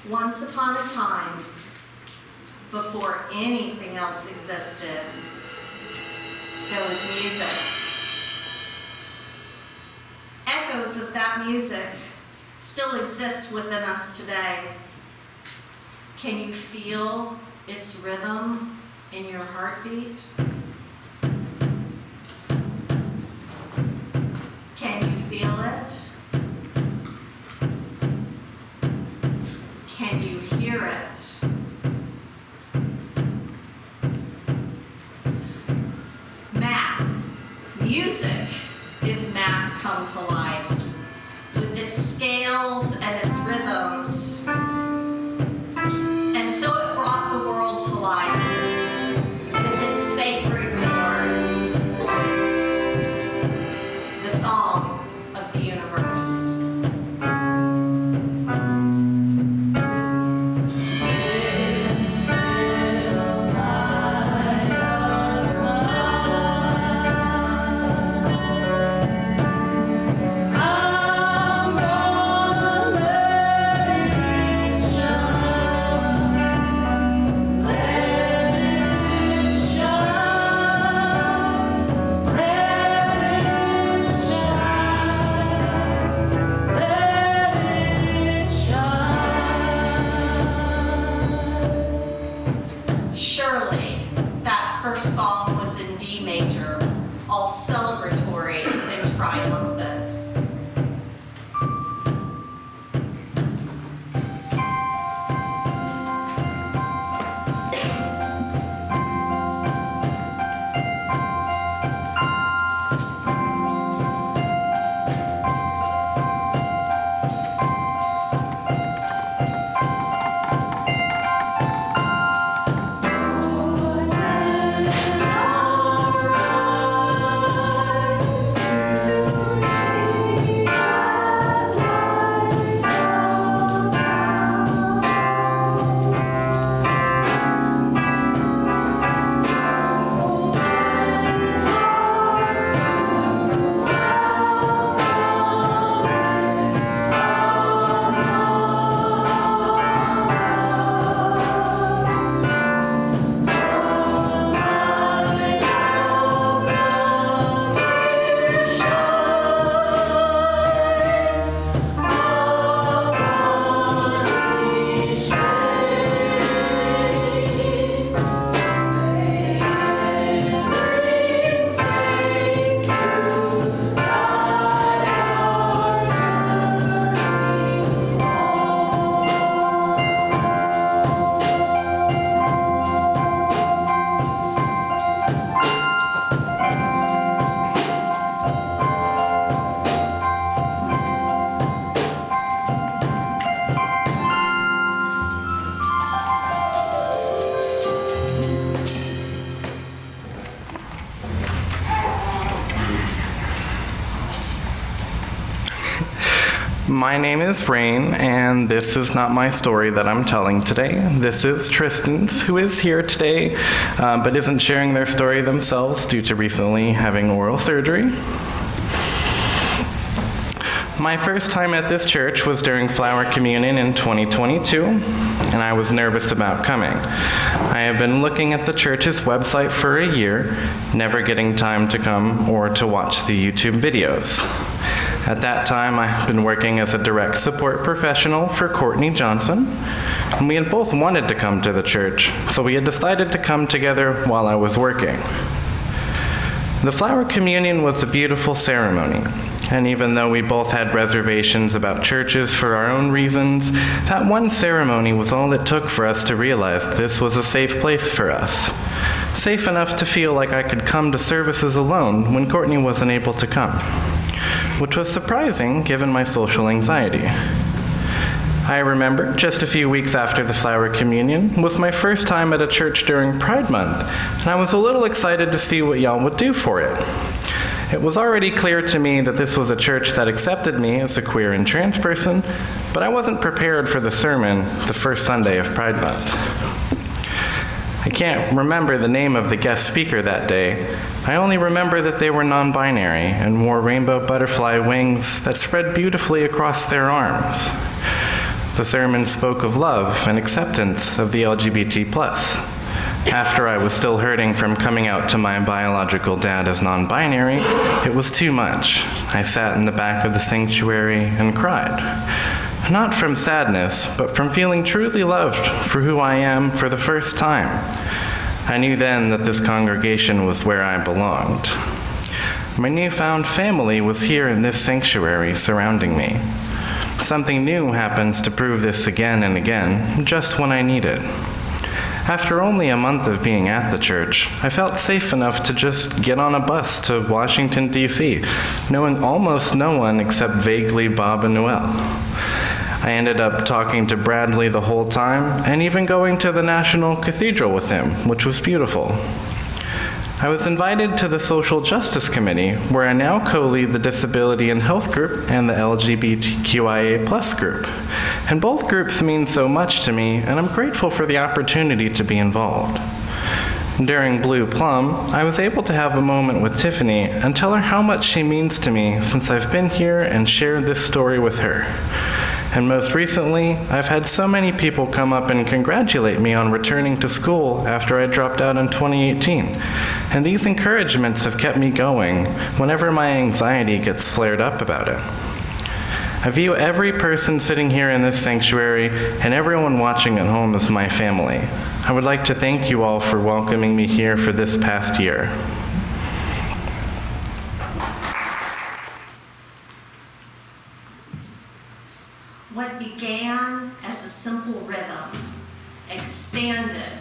Once upon a time, before anything else existed, there was music. Echoes of that music still exist within us today. Can you feel its rhythm in your heartbeat? Can you feel it? Can you hear it? Math, music is math come to life, with its scales and its rhythms. And so it brought the world to life with its sacred chords, the song of the universe. Surely, that first song was in D major, all celebratory and triumphant. My name is Rain, and this is not my story that I'm telling today. This is Tristan's, who is here today, but isn't sharing their story themselves due to recently having oral surgery. My first time at this church was during Flower Communion in 2022, and I was nervous about coming. I have been looking at the church's website for a year, never getting time to come or to watch the YouTube videos. At that time, I had been working as a direct support professional for Courtney Johnson, and we had both wanted to come to the church, so we had decided to come together while I was working. The Flower Communion was a beautiful ceremony, and even though we both had reservations about churches for our own reasons, that one ceremony was all it took for us to realize this was a safe place for us. Safe enough to feel like I could come to services alone when Courtney wasn't able to come, which was surprising given my social anxiety. I remember just a few weeks after the Flower Communion was my first time at a church during Pride Month, and I was a little excited to see what y'all would do for it. It was already clear to me that this was a church that accepted me as a queer and trans person, but I wasn't prepared for the sermon the first Sunday of Pride Month. I can't remember the name of the guest speaker that day. I only remember that they were non-binary and wore rainbow butterfly wings that spread beautifully across their arms. The sermon spoke of love and acceptance of the LGBT+. After I was still hurting from coming out to my biological dad as non-binary, it was too much. I sat in the back of the sanctuary and cried. Not from sadness, but from feeling truly loved for who I am for the first time. I knew then that this congregation was where I belonged. My newfound family was here in this sanctuary surrounding me. Something new happens to prove this again and again, just when I need it. After only a month of being at the church, I felt safe enough to just get on a bus to Washington, D.C., knowing almost no one except vaguely Bob and Noel. I ended up talking to Bradley the whole time, and even going to the National Cathedral with him, which was beautiful. I was invited to the Social Justice Committee, where I now co-lead the Disability and Health Group and the LGBTQIA+ group. And both groups mean so much to me, and I'm grateful for the opportunity to be involved. During Blue Plum, I was able to have a moment with Tiffany and tell her how much she means to me since I've been here and shared this story with her. And most recently, I've had so many people come up and congratulate me on returning to school after I dropped out in 2018. And these encouragements have kept me going whenever my anxiety gets flared up about it. I view every person sitting here in this sanctuary and everyone watching at home as my family. I would like to thank you all for welcoming me here for this past year. What began as a simple rhythm expanded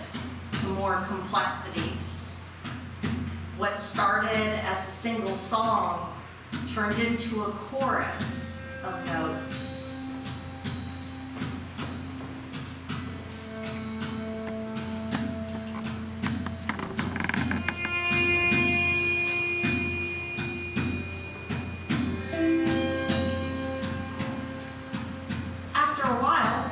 to more complexities. What started as a single song turned into a chorus of notes. After a while,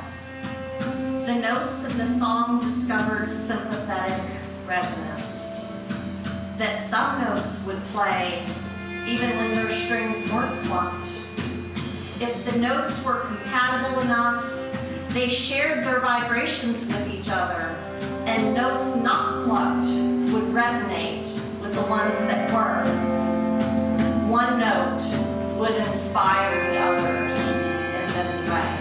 the notes of the song discovered sympathetic resonance, that some notes would play even when their strings weren't plucked. If the notes were compatible enough, they shared their vibrations with each other, and notes not plucked would resonate with the ones that were. One note would inspire the others in this way.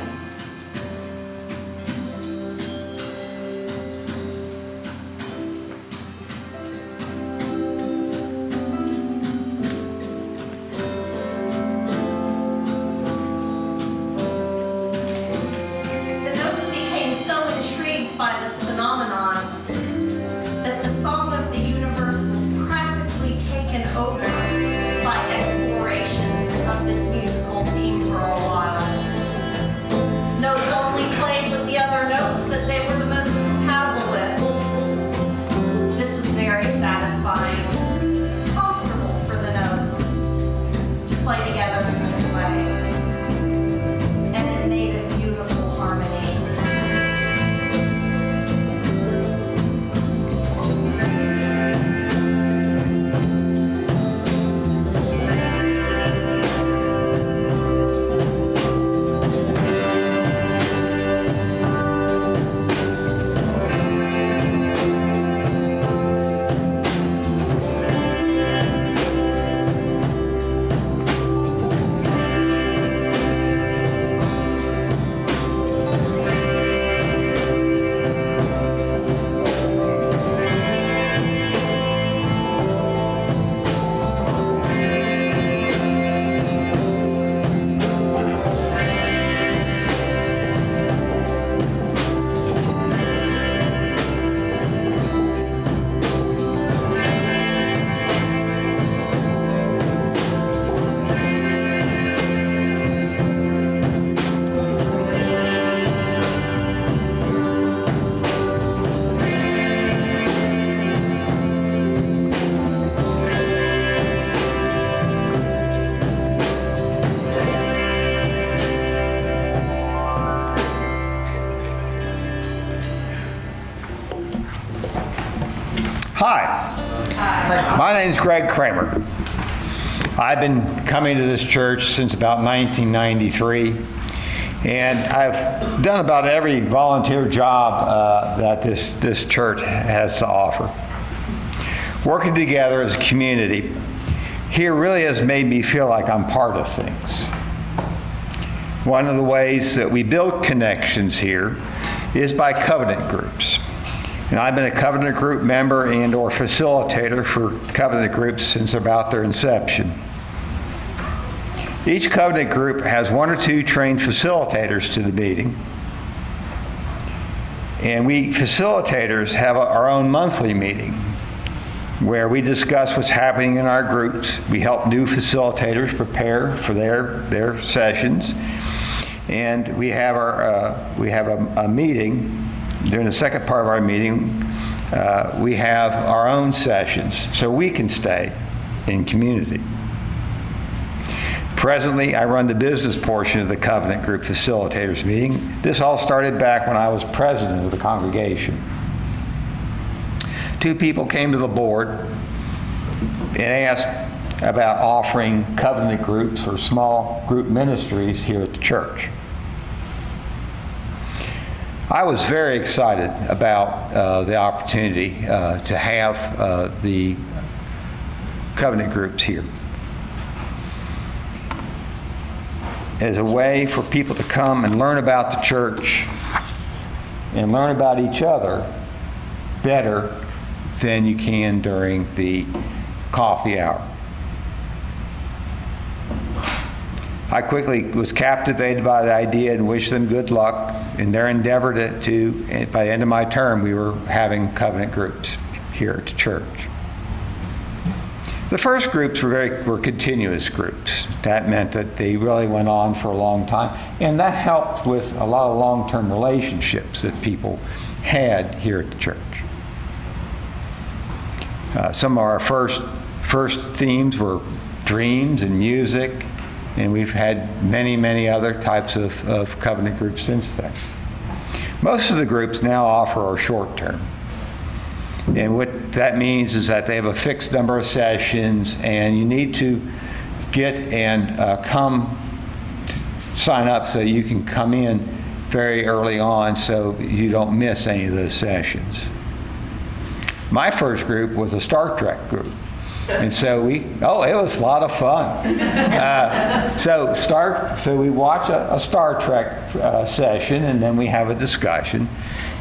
By this phenomenon that the song of the universe was practically taken over by explorations of this musical theme for a while. Notes only played with the other notes that they were the most compatible with. This was very satisfying, comfortable for the notes to play together in this way, and it made a beautiful harmony. Hi, my name is Greg Kramer. I've been coming to this church since about 1993, And I've done about every volunteer job that this church has to offer. Working together as a community here really has made me feel like I'm part of things. One of the ways that we build connections here is by covenant groups. And I've been a covenant group member and or facilitator for covenant groups since about their inception. Each covenant group has one or two trained facilitators to the meeting. And we facilitators have our own monthly meeting where we discuss what's happening in our groups. We help new facilitators prepare for their sessions. And we have a meeting. During the second part of our meeting, we have our own sessions so we can stay in community. Presently, I run the business portion of the Covenant Group Facilitators meeting. This all started back when I was president of the congregation. Two people came to the board and asked about offering covenant groups or small group ministries here at the church. I was very excited about the opportunity to have the covenant groups here as a way for people to come and learn about the church and learn about each other better than you can during the coffee hour. I quickly was captivated by the idea and wished them good luck in their endeavor to by the end of my term, we were having covenant groups here at the church. The first groups were continuous groups. That meant that they really went on for a long time, and that helped with a lot of long-term relationships that people had here at the church. Some of our first themes were dreams and music, and we've had many, many other types of covenant groups since then. Most of the groups now offer are short-term. And what that means is that they have a fixed number of sessions, and you need to get and sign up so you can come in very early on so you don't miss any of those sessions. My first group was a Star Trek group. And so it was a lot of fun. So we watch a Star Trek session, and then we have a discussion.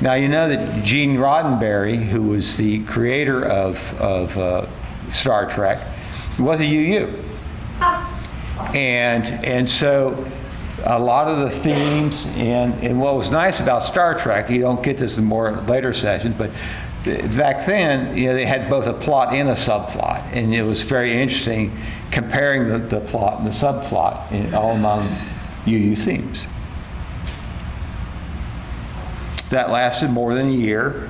Now, you know that Gene Roddenberry, who was the creator of Star Trek, was a UU. And so a lot of the themes, and what was nice about Star Trek, you don't get this in more later sessions, but back then, they had both a plot and a subplot, and it was very interesting comparing the plot and the subplot all among UU themes. That lasted more than a year.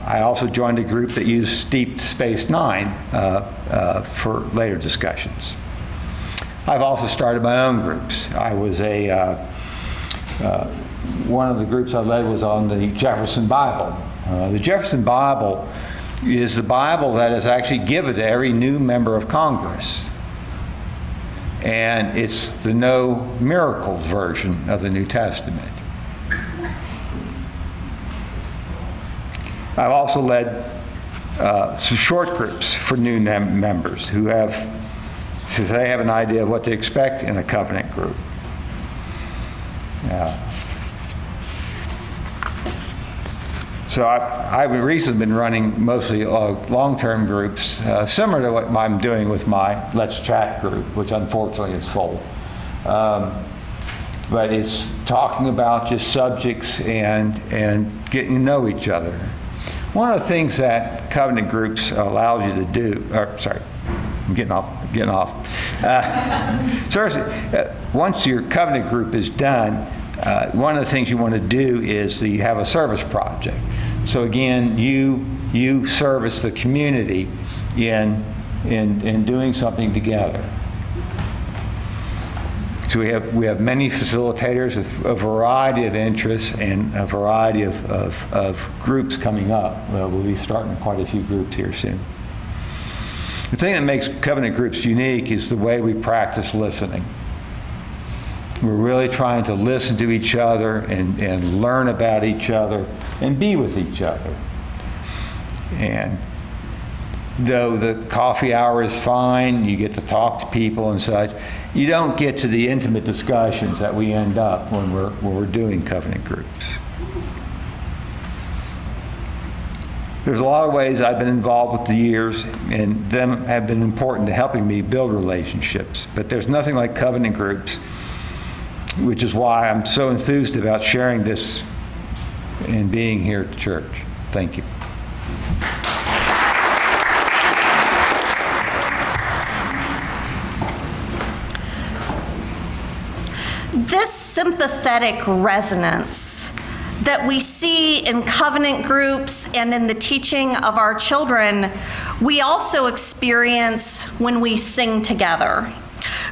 I also joined a group that used Deep Space Nine for later discussions. I've also started my own groups. I was one of the groups I led was on the Jefferson Bible. The Jefferson Bible is the Bible that is actually given to every new member of Congress. And it's the no miracles version of the New Testament. I've also led some short groups for new members who since they have an idea of what to expect in a covenant group. So I've recently been running mostly long-term groups, similar to what I'm doing with my Let's Chat group, which unfortunately is full. But it's talking about just subjects and getting to know each other. One of the things that covenant groups allows you to do, I'm getting off. Once your covenant group is done, one of the things you want to do is that you have a service project. So again, you service the community in doing something together. So we have many facilitators with a variety of interests and a variety of groups coming up. We'll be starting quite a few groups here soon. The thing that makes covenant groups unique is the way we practice listening. We're really trying to listen to each other and learn about each other and be with each other. And though the coffee hour is fine, you get to talk to people and such, you don't get to the intimate discussions that we end up when we're doing covenant groups. There's a lot of ways I've been involved with the years, and them have been important to helping me build relationships. But there's nothing like covenant groups, which is why I'm so enthused about sharing this and being here at the church. Thank you. This sympathetic resonance that we see in covenant groups and in the teaching of our children, we also experience when we sing together.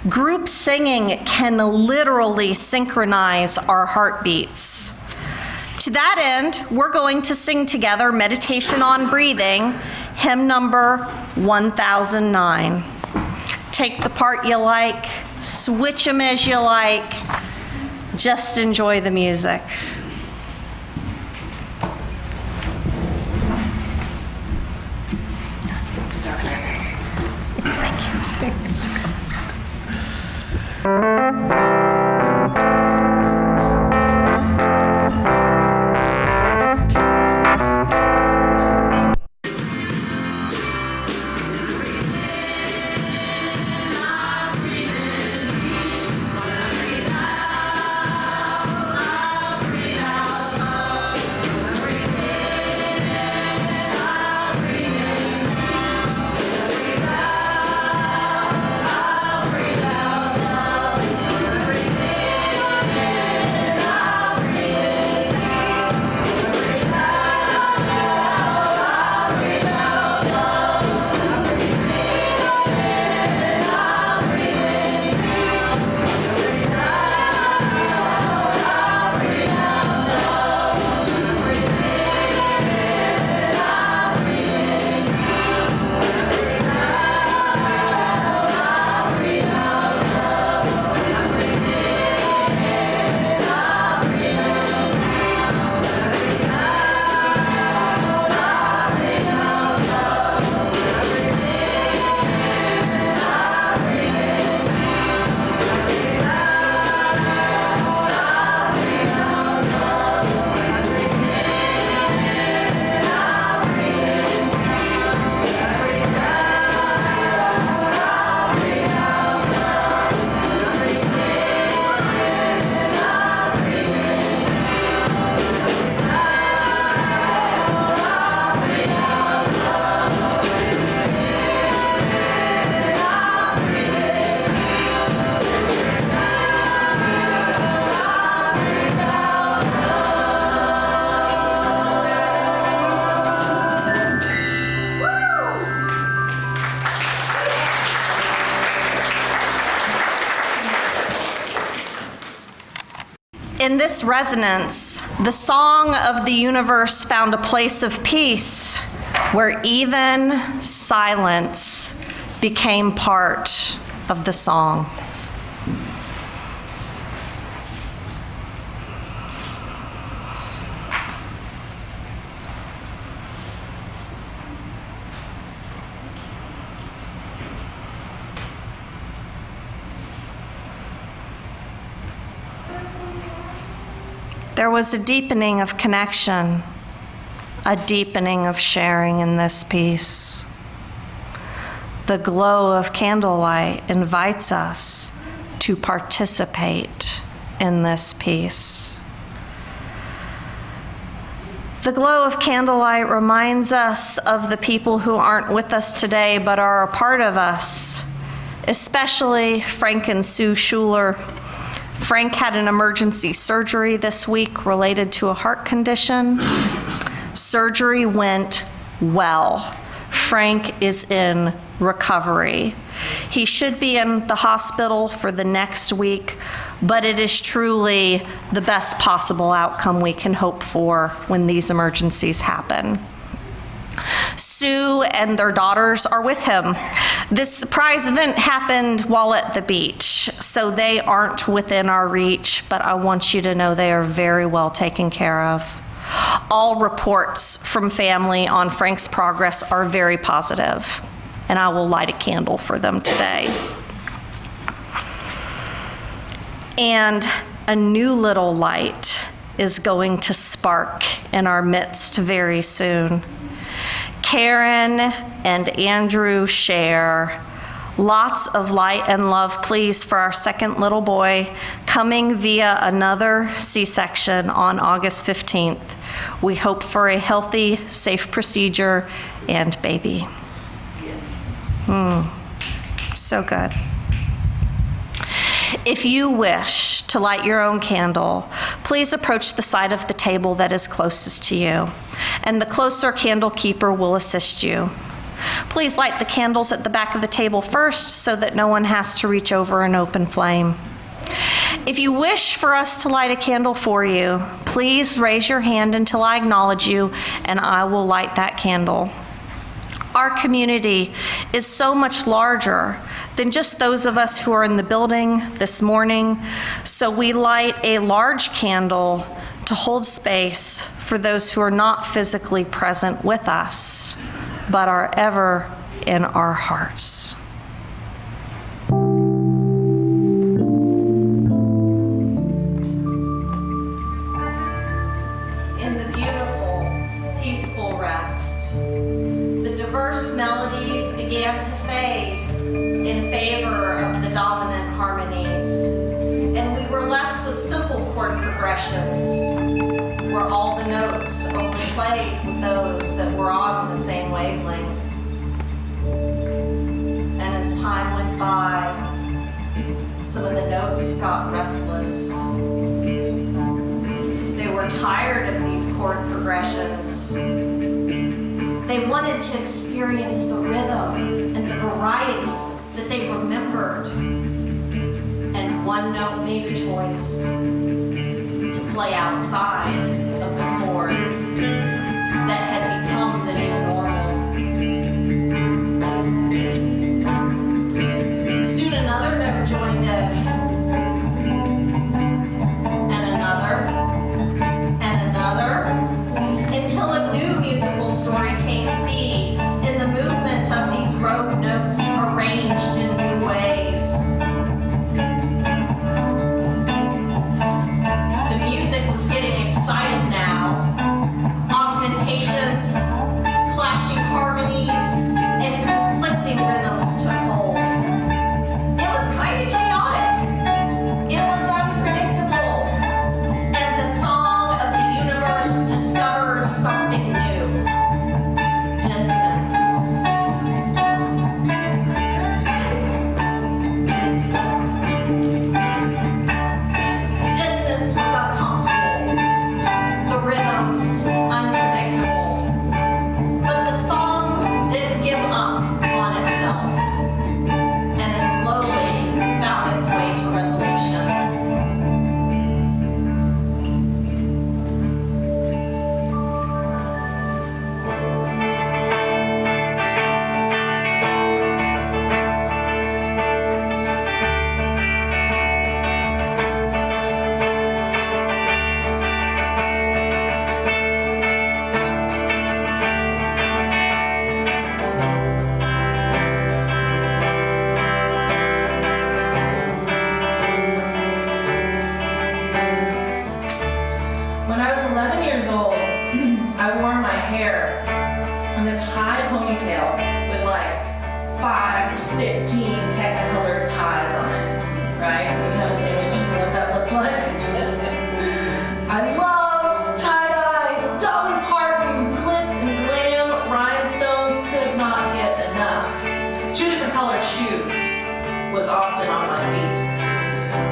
Group singing can literally synchronize our heartbeats. To that end, we're going to sing together Meditation on Breathing, hymn number 1009. Take the part you like, switch them as you like, just enjoy the music. In this resonance, the song of the universe found a place of peace where even silence became part of the song. There was a deepening of connection, a deepening of sharing in this piece. The glow of candlelight invites us to participate in this piece. The glow of candlelight reminds us of the people who aren't with us today but are a part of us, especially Frank and Sue Schuler. Frank had an emergency surgery this week related to a heart condition. Surgery went well. Frank is in recovery. He should be in the hospital for the next week, but it is truly the best possible outcome we can hope for when these emergencies happen. Sue and their daughters are with him. This surprise event happened while at the beach, so they aren't within our reach, but I want you to know they are very well taken care of. All reports from family on Frank's progress are very positive, and I will light a candle for them today. And a new little light is going to spark in our midst very soon. Karen and Andrew share lots of light and love, please, for our second little boy coming via another C-section on August 15th. We hope for a healthy, safe procedure and baby. So good. If you wish to light your own candle, please approach the side of the table that is closest to you, and the closer candle keeper will assist you. Please light the candles at the back of the table first so that no one has to reach over an open flame. If you wish for us to light a candle for you, please raise your hand until I acknowledge you, and I will light that candle. Our community is so much larger than just those of us who are in the building this morning, so we light a large candle to hold space for those who are not physically present with us, but are ever in our hearts. In the beautiful, peaceful rest, the diverse melodies began to fade in favor of the dominant harmonies, and we were left with simple chord progressions where all the notes only played with those that were on the same wavelength. And as time went by, some of the notes got restless. They were tired of these chord progressions. They wanted to experience the rhythm and the variety that they remembered. And one note made a choice to play outside of the chords that had become the new normal. Soon another note joined in, and another, until a new musical story came to be in the movement of these rogue notes arranged in new ways. The music was getting excited now. Augmentations, clashing harmonies, and conflicting rhythms took hold. It was kind of chaotic. It was unpredictable. And the song of the universe discovered something new. Dissonance. Dissonance was uncomfortable. The rhythms unpredictable. But the song didn't give up on itself, and it slowly found its way to resolution. When I was 11 years old, I wore my hair in this high ponytail with like 5 to 15 Technicolor ties on it, right? You have an image of what that looked like? I loved tie-dye, Dolly Parton, glitz and glam, rhinestones, could not get enough. 2 different colored shoes was often on my feet.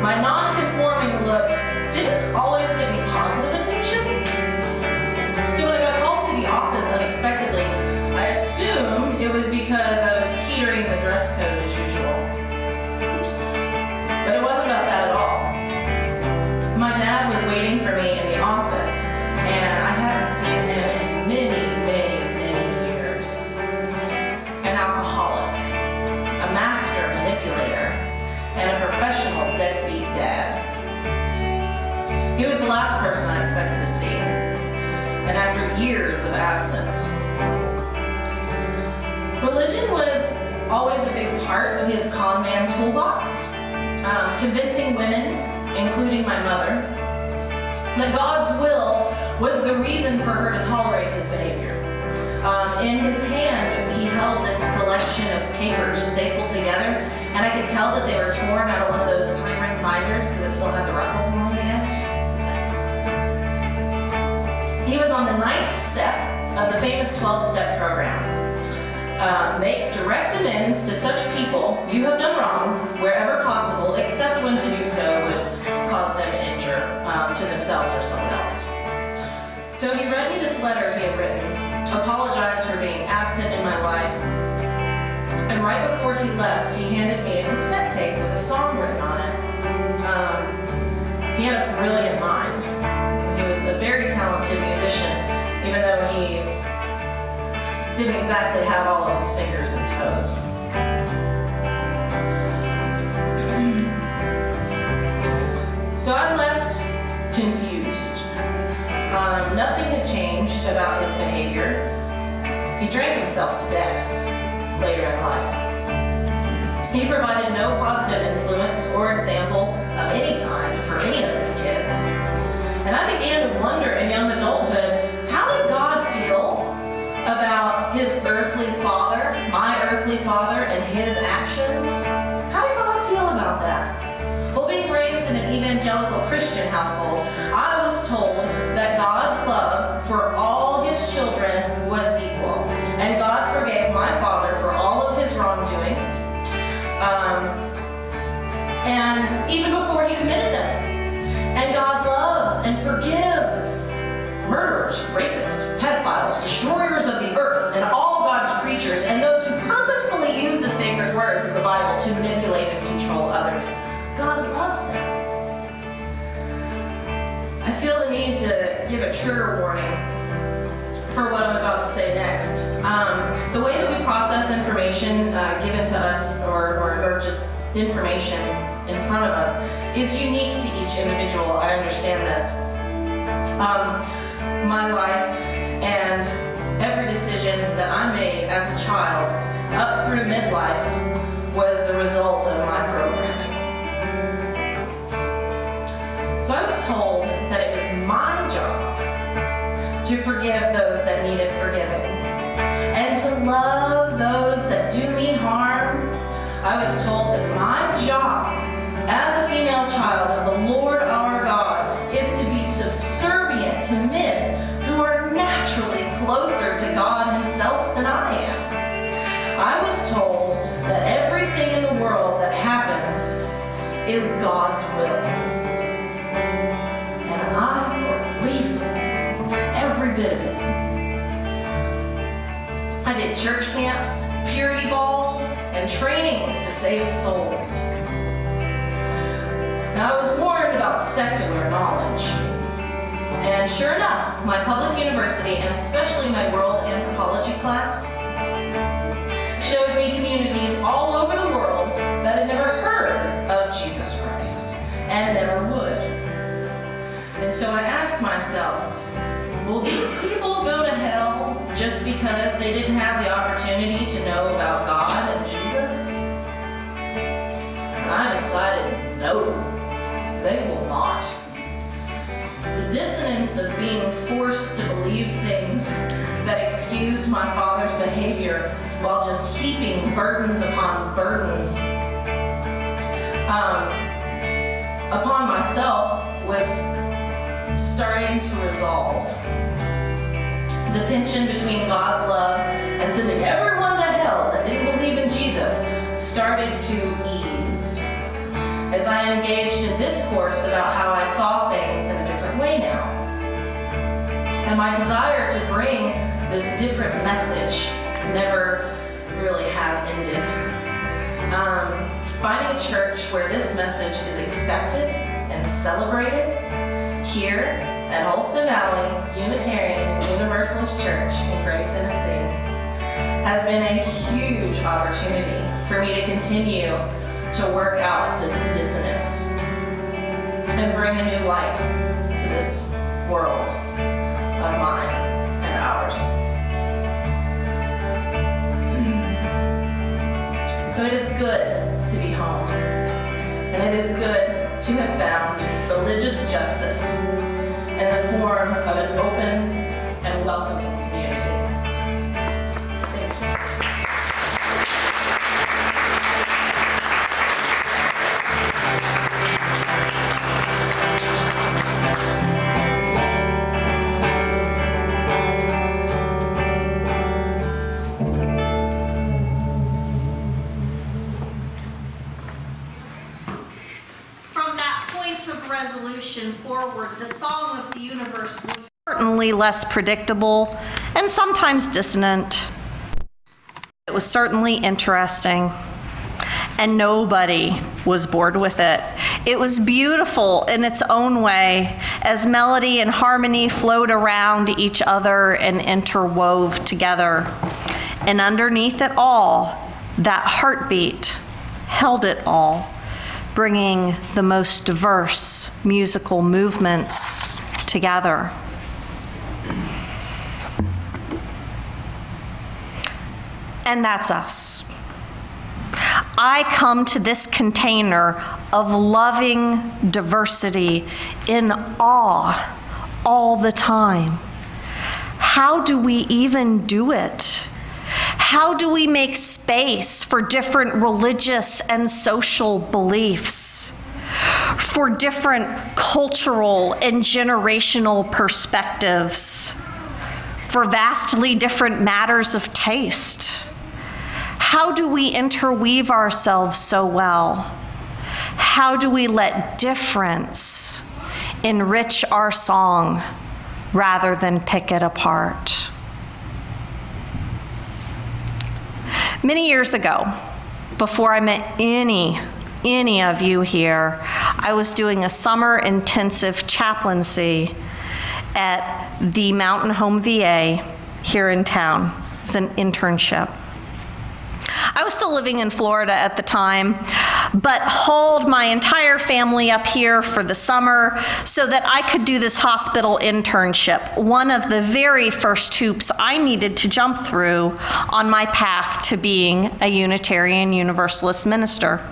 My non-conforming look didn't always get me positive attention. So when I got called to the office unexpectedly, I assumed it was because I was teetering the dress code as usual. But it wasn't about that at all. My dad was waiting for me in the office, and I hadn't seen him in many, many, many years. He was the last person I expected to see, and after years of absence. Religion was always a big part of his con man toolbox, convincing women, including my mother, that God's will was the reason for her to tolerate his behavior. In his hand, he held this collection of papers stapled together, and I could tell that they were torn out of one of those 3-ring binders because it still had the ruffles along the edge. He was on the 9th step of the famous 12-step program. Make direct amends to such people you have done wrong wherever possible, except when to do so would cause them injury to themselves or someone else. So he read me this letter he had written, apologized for being absent in my life, and right before he left, he handed me a cassette tape with a song written on it. He had a brilliant mind. He was a very talented musician, even though he didn't exactly have all of his fingers and toes. So I left confused. Nothing had changed about his behavior. He drank himself to death later in life. He provided no positive influence or example of any kind for any of his kids. And I began to wonder in young adulthood, how did God feel about his earthly father, my earthly father, and his actions? How did God feel about that? Well, being raised in an evangelical Christian household, I was told that God's love for all his children was equal. And God forgave my father for all of his wrongdoings, and even before he committed them. And God loves and forgives murderers, rapists, pedophiles, destroyers of the earth, and all God's creatures, and those who purposefully use the sacred words of the Bible to manipulate and control others. God loves them. I feel the need to give a trigger warning for what I'm about to say next. The way that we process information given to us, or just information in front of us, is unique to each individual. I understand this. My life and every decision that I made as a child up through midlife was the result of my programming. So I was told that it was my job to forgive those that needed forgiving and to love those that do me harm. I was told that my job as a female child of the Lord our God is to be subservient to men who are naturally closer to God himself than I am. I was told that everything in the world that happens is God's will. And I believed it, every bit of it. I did church camps, purity balls, and trainings to save souls. Now, I was warned about secular knowledge. And sure enough, my public university, and especially my world anthropology class, showed me communities all over the world that had never heard of Jesus Christ, and never would. And so I asked myself, will these people go to hell just because they didn't have the opportunity to know about God and Jesus? And I decided, no, they will not. The dissonance of being forced to believe things that excused my father's behavior while just heaping burdens upon burdens upon myself was starting to resolve. The tension between God's love and sending everyone to hell that didn't believe in Jesus started to ease as I engaged in discourse about how I saw things in a different way now. And my desire to bring this different message never really has ended. Finding a church where this message is accepted and celebrated here at Holston Valley Unitarian Universalist Church in Gray, Tennessee has been a huge opportunity for me to continue to work out this dissonance and bring a new light this world of mine and ours. So it is good to be home, and it is good to have found religious justice in the form of an open and welcoming community. Thank you. From that point of resolution forward, the song of the universe was certainly less predictable and sometimes dissonant. It was certainly interesting, and nobody was bored with it. It was beautiful in its own way as melody and harmony flowed around each other and interwove together. And underneath it all, that heartbeat held it all, bringing the most diverse musical movements together. And that's us. I come to this container of loving diversity in awe all the time. How do we even do it? How do we make space for different religious and social beliefs, for different cultural and generational perspectives, for vastly different matters of taste? How do we interweave ourselves so well? How do we let difference enrich our song rather than pick it apart? Many years ago, before I met any of you here, I was doing a summer intensive chaplaincy at the Mountain Home VA here in town. It was an internship. I was still living in Florida at the time, but hauled my entire family up here for the summer so that I could do this hospital internship, one of the very first hoops I needed to jump through on my path to being a Unitarian Universalist minister.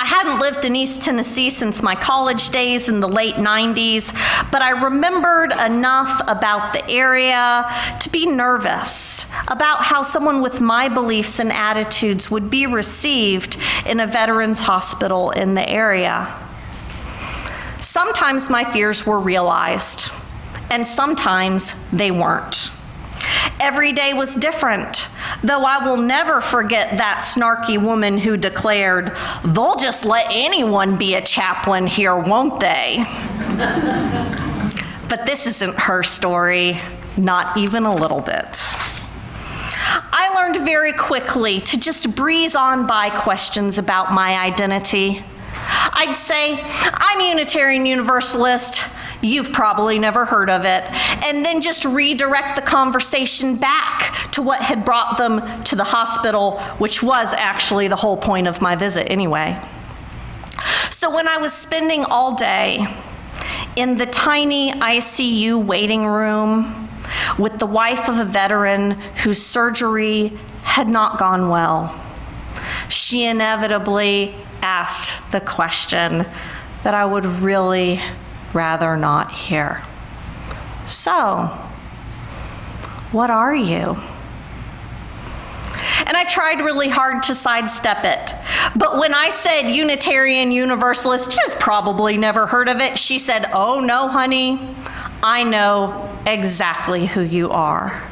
I hadn't lived in East Tennessee since my college days in the late 90s, but I remembered enough about the area to be nervous about how someone with my beliefs and attitudes would be received in a veterans hospital in the area. Sometimes my fears were realized, and sometimes they weren't. Every day was different, though I will never forget that snarky woman who declared, "They'll just let anyone be a chaplain here, won't they?" But this isn't her story, not even a little bit. I learned very quickly to just breeze on by questions about my identity. I'd say, "I'm Unitarian Universalist. You've probably never heard of it," and then just redirect the conversation back to what had brought them to the hospital, which was actually the whole point of my visit anyway. So when I was spending all day in the tiny ICU waiting room with the wife of a veteran whose surgery had not gone well, she inevitably asked the question that I would really rather not hear. "So, what are you?" And I tried really hard to sidestep it. But when I said Unitarian Universalist, "You've probably never heard of it," she said, "Oh no, honey, I know exactly who you are."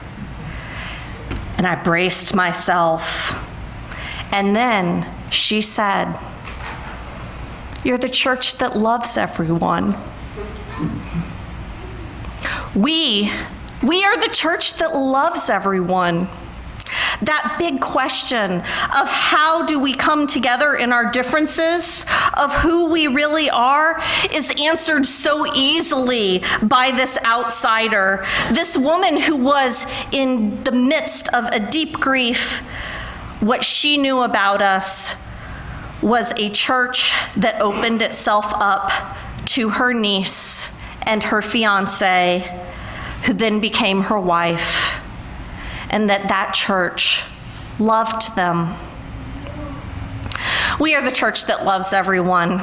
And I braced myself. And then she said, "You're the church that loves everyone." We are the church that loves everyone. That big question of how do we come together in our differences, of who we really are, is answered so easily by this outsider, this woman who was in the midst of a deep grief. What she knew about us was a church that opened itself up to her niece and her fiance, who then became her wife, and that church loved them. We are the church that loves everyone.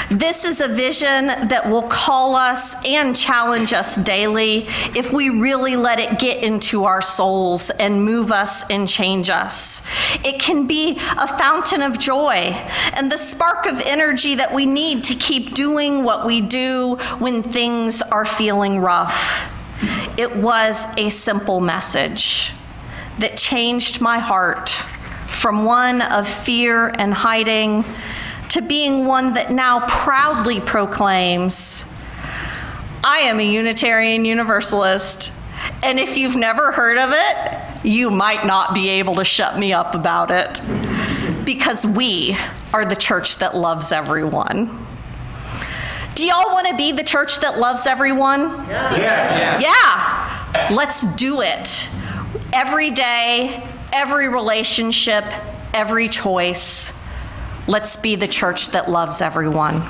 This is a vision that will call us and challenge us daily if we really let it get into our souls and move us and change us. It can be a fountain of joy and the spark of energy that we need to keep doing what we do when things are feeling rough. It was a simple message that changed my heart from one of fear and hiding to being one that now proudly proclaims, I am a Unitarian Universalist, and if you've never heard of it, you might not be able to shut me up about it, because we are the church that loves everyone. Do y'all want to be the church that loves everyone? Yeah. Let's do it. Every day, every relationship, every choice. Let's be the church that loves everyone.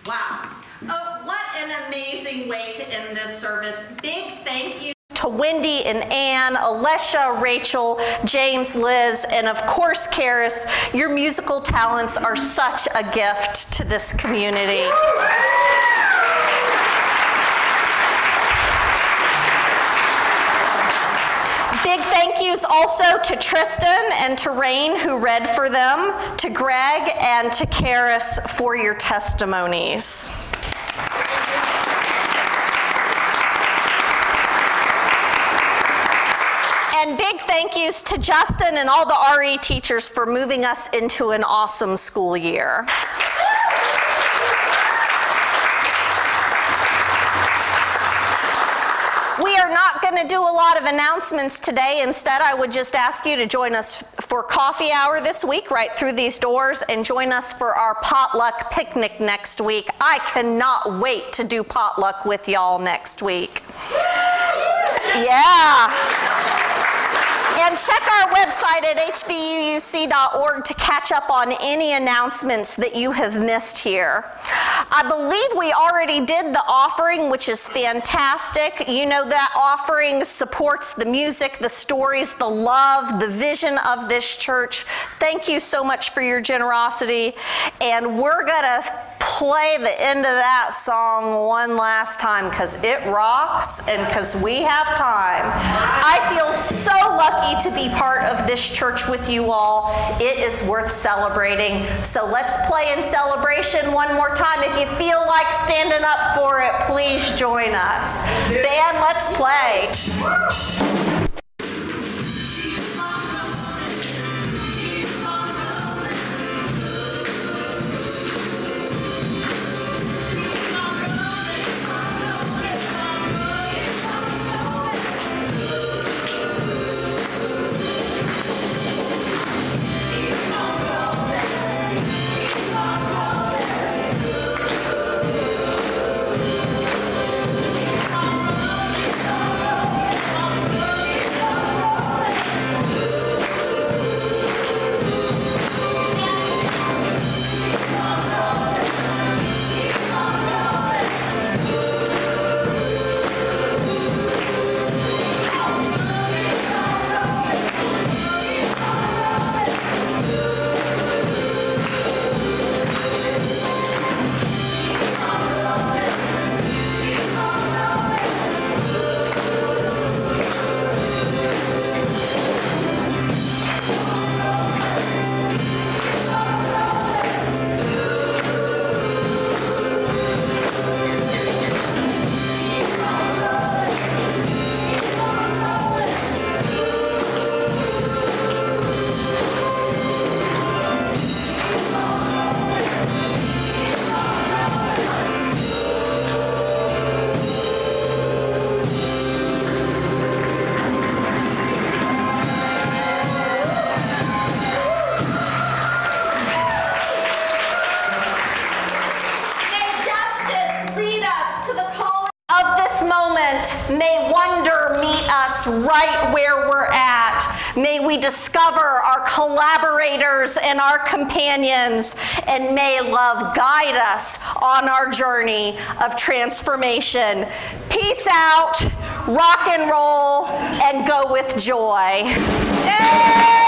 Wow. Oh, what an amazing way to end this service. Big thank you To Wendy and Ann, Alesha, Rachel, James, Liz, and of course, Karis. Your musical talents are such a gift to this community. Big thank yous also to Tristan and to Rain who read for them, to Greg and to Karis for your testimonies. And big thank yous to Justin and all the RE teachers for moving us into an awesome school year. We are not going to do a lot of announcements today. Instead, I would just ask you to join us for coffee hour this week right through these doors and join us for our potluck picnic next week. I cannot wait to do potluck with y'all next week. Yeah. And check our website at hvuuc.org to catch up on any announcements that you have missed here. I believe we already did the offering, which is fantastic. You know, that offering supports the music, the stories, the love, the vision of this church. Thank you so much for your generosity. And we're going to play the end of that song one last time because it rocks and because we have time. I feel so lucky to be part of this church with you all. It is worth celebrating. So let's play in celebration one more time. If you feel like standing up for it, please join us. Band, let's play. May wonder meet us right where we're at. May we discover our collaborators and our companions, and may love guide us on our journey of transformation. Peace out, rock and roll, and go with joy. Yay!